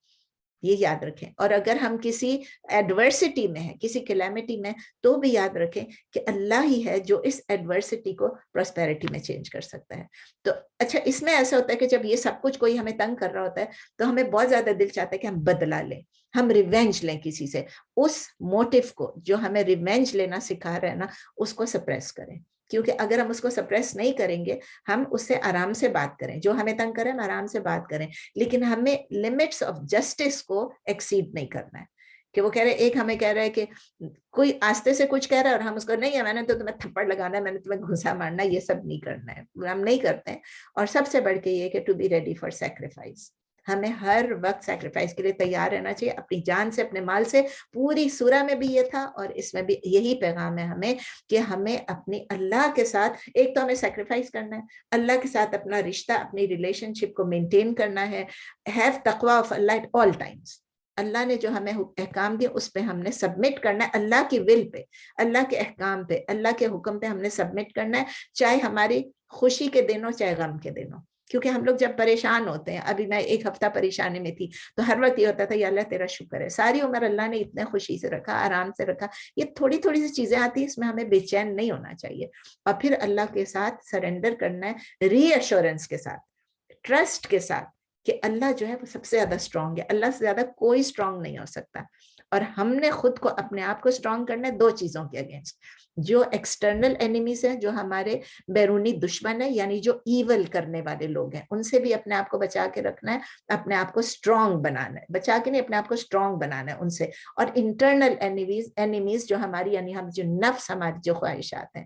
یہ یاد رکھیں. اور اگر ہم کسی ایڈورسٹی میں ہیں، کسی کلیمٹی میں، تو بھی یاد رکھیں کہ اللہ ہی ہے جو اس ایڈورسٹی کو پراسپیرٹی میں چینج کر سکتا ہے. تو اچھا، اس میں ایسا ہوتا ہے کہ جب یہ سب کچھ کوئی ہمیں تنگ کر رہا ہوتا ہے تو ہمیں بہت زیادہ دل چاہتا ہے کہ ہم بدلا لیں، ہم ریونج لیں کسی سے. اس موٹیو کو جو ہمیں ریونج لینا سکھا رہا ہے نا، اس کو سپریس کریں. کیونکہ اگر ہم اس کو سپریس نہیں کریں گے، ہم اس سے آرام سے بات کریں، جو ہمیں تنگ کریں ہم آرام سے بات کریں، لیکن ہمیں لمٹس آف جسٹس کو ایکسیڈ نہیں کرنا ہے. کہ وہ کہہ رہے، ایک ہمیں کہہ رہا ہے کہ کوئی آستے سے کچھ کہہ رہا ہے اور ہم اس کو نہیں ہے، میں نے تو تمہیں تھپڑ لگانا ہے، میں نے تمہیں گھسا مارنا ہے، یہ سب نہیں کرنا ہے، ہم نہیں کرتے ہیں. اور سب سے بڑھ کے یہ کہ to be ready for sacrifice. ہمیں ہر وقت سیکریفائس کے لیے تیار رہنا چاہیے، اپنی جان سے، اپنے مال سے. پوری سورہ میں بھی یہ تھا اور اس میں بھی یہی پیغام ہے ہمیں کہ ہمیں اپنی اللہ کے ساتھ، ایک تو ہمیں سیکریفائس کرنا ہے، اللہ کے ساتھ اپنا رشتہ، اپنی ریلیشن شپ کو مینٹین کرنا ہے. ہیو تقوی of Allah at all times. Allah نے جو ہمیں احکام دیے اس پہ ہم نے سبمٹ کرنا ہے، اللہ کی ول پہ، اللہ کے احکام پہ، اللہ کے حکم پہ ہم نے سبمٹ کرنا ہے، چاہے ہماری خوشی کے دن ہو چاہے غم کے دن ہو. کیونکہ ہم لوگ جب پریشان ہوتے ہیں، ابھی میں ایک ہفتہ پریشانی میں تھی تو ہر وقت یہ ہوتا تھا، یا اللہ تیرا شکر ہے، ساری عمر اللہ نے اتنے خوشی سے رکھا، آرام سے رکھا. یہ تھوڑی تھوڑی سی چیزیں آتی ہیں، اس میں ہمیں بے چین نہیں ہونا چاہیے. اور پھر اللہ کے ساتھ سرنڈر کرنا ہے، ری ایشورنس کے ساتھ، ٹرسٹ کے ساتھ کہ اللہ جو ہے وہ سب سے زیادہ اسٹرانگ ہے، اللہ سے زیادہ کوئی اسٹرانگ نہیں ہو سکتا. اور ہم نے خود کو، اپنے آپ کو اسٹرانگ کرنا ہے دو چیزوں کے اگینسٹ. جو ایکسٹرنل اینیمیز ہیں، جو ہمارے بیرونی دشمن ہیں، یعنی جو ایول کرنے والے لوگ ہیں، ان سے بھی اپنے آپ کو بچا کے رکھنا ہے، اپنے آپ کو اسٹرانگ بنانا ہے، بچا کے نہیں، اپنے آپ کو اسٹرانگ بنانا ہے ان سے. اور انٹرنل اینیمیز جو ہماری، یعنی ہم جو نفس، ہماری جو خواہشات ہیں،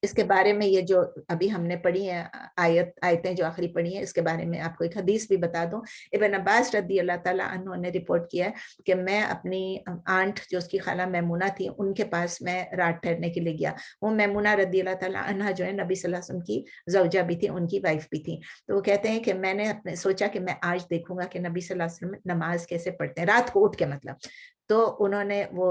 اس کے بارے میں یہ جو ابھی ہم نے پڑھی ہیں آیتیں جو آخری پڑھی ہیں، اس کے بارے میں آپ کو ایک حدیث بھی بتا دوں. ابن عباس رضی اللہ تعالیٰ عنہ نے رپورٹ کیا ہے کہ میں اپنی آنٹ جو اس کی خالہ میمونہ تھی، ان کے پاس میں رات ٹھہرنے کے لیے گیا. وہ میمونہ رضی اللہ تعالیٰ عنہ جو ہے نبی صلی اللہ علیہ وسلم کی زوجہ بھی تھی، ان کی وائف بھی تھی. تو وہ کہتے ہیں کہ میں نے اپنے سوچا کہ میں آج دیکھوں گا کہ نبی صلی اللہ علیہ وسلم نماز کیسے پڑھتے ہیں رات کو اٹھ کے. مطلب تو انہوں نے وہ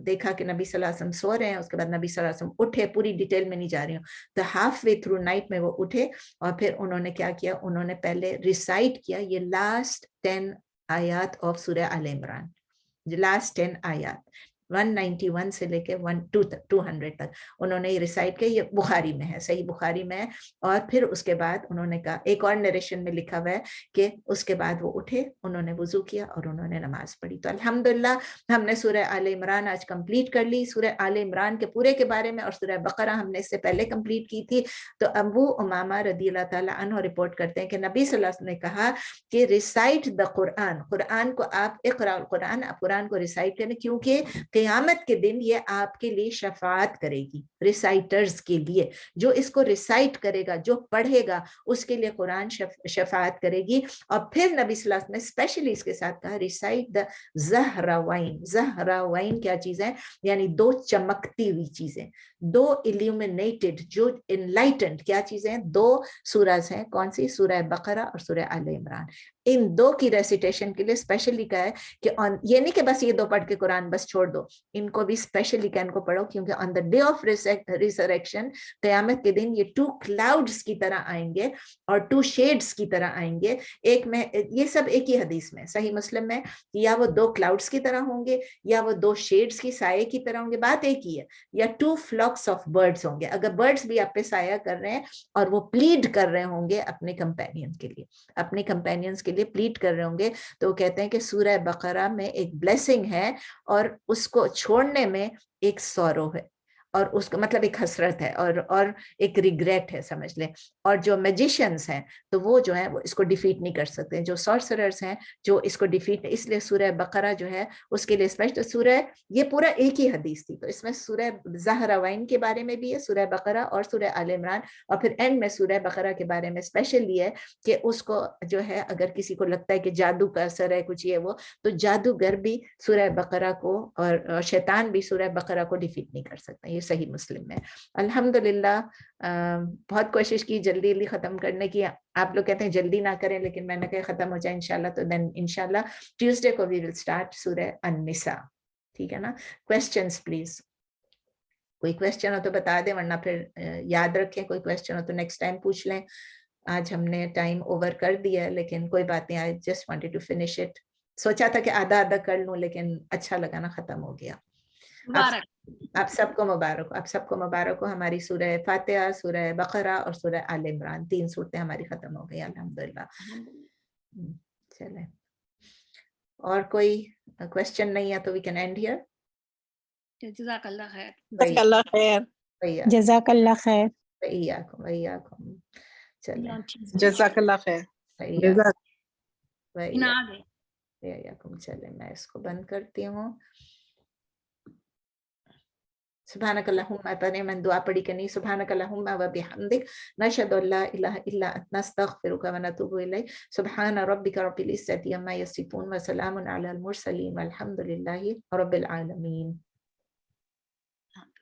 دیکھا کہ نبی صلی اللہ علیہ وسلم سو رہے ہیں. اس کے بعد نبی صلی اللہ علیہ وسلم اٹھے، پوری ڈیٹیل میں نہیں جا رہی ہوں، تو ہاف وے تھرو نائٹ میں وہ اٹھے اور پھر انہوں نے کیا کیا، انہوں نے پہلے ریسائٹ کیا یہ لاسٹ 10 آیات آف سورہ آل عمران. لاسٹ 10 آیات 191 سے لے کے 200 تک انہوں نے یہ ریسائٹ کیا. یہ بخاری میں ہے، صحیح بخاری میں ہے. اور پھر اس کے بعد انہوں نے کہا، ایک اور نریشن میں لکھا ہوا ہے کہ اس کے بعد وہ اٹھے، انہوں نے وضو کیا اور انہوں نے نماز پڑھی. تو الحمدللہ ہم نے سورہ آل عمران آج کمپلیٹ کر لی. سورہ آل عمران کے پورے کے بارے میں اور سورہ بقرہ ہم نے اس سے پہلے کمپلیٹ کی تھی. تو ابو امامہ رضی اللہ تعالیٰ عنہ رپورٹ کرتے ہیں کہ نبی صلی اللہ علیہ وسلم نے کہا کہ ریسائٹ دا قرآن، قرآن کو آپ اقرأ القرآن، آپ قرآن کو ریسائٹ کریں، کیونکہ قیامت کے دن یہ آپ کے لیے شفاعت کرے گی ریسائٹرز کے لیے. جو اس کو ریسائٹ کرے گا, جو پڑھے گا, اس کے لیے قرآن شفاعت کرے گی. اور پھر نبی صلی اللہ علیہ وسلم نے اسپیشلی اس کے ساتھ کہا ریسائٹ دا زہراوائن. زہراوائن کیا چیز ہے؟ یعنی دو چمکتی ہوئی چیزیں, دو illuminated, جو enlightened کیا چیزیں ہیں؟ دو سورہز ہیں. کون سی؟ سورہ بقرہ اور سورہ آل عمران. ان دو کی ریسیٹیشن کے لیے اسپیشلی کہا ہے کہ یہ نہیں کہ بس یہ دو پڑھ کے قرآن بس چھوڑ دو, ان کو بھی اسپیشلی کہ ان کو پڑھو, کیونکہ آن دا ڈے آف ریسریکشن, قیامت کے دن یہ 2 کلاؤڈز کی طرح آئیں گے اور 2 شیڈز کی طرح آئیں گے. ایک میں یہ سب ایک ہی حدیث میں صحیح مسلم میں, یا وہ 2 کلاؤڈز کی طرح ہوں گے یا وہ 2 شیڈز کی سائے کی طرح ہوں گے, بات ایک ہی ہے. یا 2 flocks آف برڈز ہوں گے. اگر برڈز بھی آپ پہ سایہ کر رہے ہیں اور وہ پلیڈ کر رہے ہوں گے اپنے کمپینین کے لیے, اپنے کمپینینز کے لیے پلیڈ کر رہے ہوں گے, تو وہ کہتے ہیں کہ سورہ بقرہ میں ایک بلیسنگ ہے اور اس کو چھوڑنے میں ایک سورو ہے, اور اس کا مطلب ایک حسرت ہے اور ایک ریگریٹ ہے, سمجھ لیں. اور جو میجیشنز ہیں تو وہ جو ہیں وہ اس کو ڈیفیٹ نہیں کر سکتے, جو سارسررز ہیں جو اس کو ڈیفیٹ, اس لیے سورہ بقرہ جو ہے اس کے لیے اسپیشل سورہ, یہ پورا ایک ہی حدیث تھی, تو اس میں سورہ زہراوائن کے بارے میں بھی ہے, سورہ بقرہ اور سورہ آل عمران, اور پھر اینڈ میں سورہ بقرہ کے بارے میں اسپیشل یہ ہے کہ اس کو جو ہے اگر کسی کو لگتا ہے کہ جادو کا اثر ہے کچھ یہ وہ, تو جادوگر بھی سورہ بقرہ کو اور شیطان بھی سورہ بقرہ کو ڈیفیٹ نہیں کر سکتا. یہ صحیح مسلم میں. الحمدللہ بہت کوشش کی جلدی جلدی ختم کرنے کی. آپ لوگ کہتے ہیں جلدی نہ کریں, لیکن میں نے کہا ختم ہو جائے انشاءاللہ, تو دین انشاءاللہ ٹیوزڈے کو وی ول اسٹارٹ سورہ النساء. ٹھیک ہے نا؟ Questions please. کوئی کویسچن ہو تو بتا دیں, ورنہ پھر یاد رکھیں, کوئی کویسچن ہو تو نیکسٹ ٹائم پوچھ لیں. آج ہم نے ٹائم اوور کر دیا ہے, لیکن کوئی بات نہیں, I just wanted to finish it. سوچا تھا کہ آدھا آدھا کر لوں, لیکن اچھا لگا نا, ختم ہو گیا. آپ سب کو مبارک ہو, آپ سب کو مبارک ہو. ہماری سورہ فاتحہ, سورہ بقرہ اور سورہ آل عمران 3 صورتیں ہماری ختم ہو گئی الحمدللہ. چلیں, اور کوئی کویسچن نہیں ہے تو وی کین اینڈ ہیئر. جزاک اللہ خیر. جزاک اللہ خیر. جزاک اللہ خیر. وإياكم. چلیں, جزاک اللہ خیر. وإياكم. چلیں, میں اس کو بند کرتی ہوں. سبحانک اللہم, پڑھیں, میں دعا پڑھی کرنی. سبحانک اللہم و بحمدک, نشہد ان لا الہ الا انت, نستغفرک و نتوب الیک. سبحان ربک رب العزۃ عما یصفون و سلام علی المرسلین والحمد للہ رب العالمین.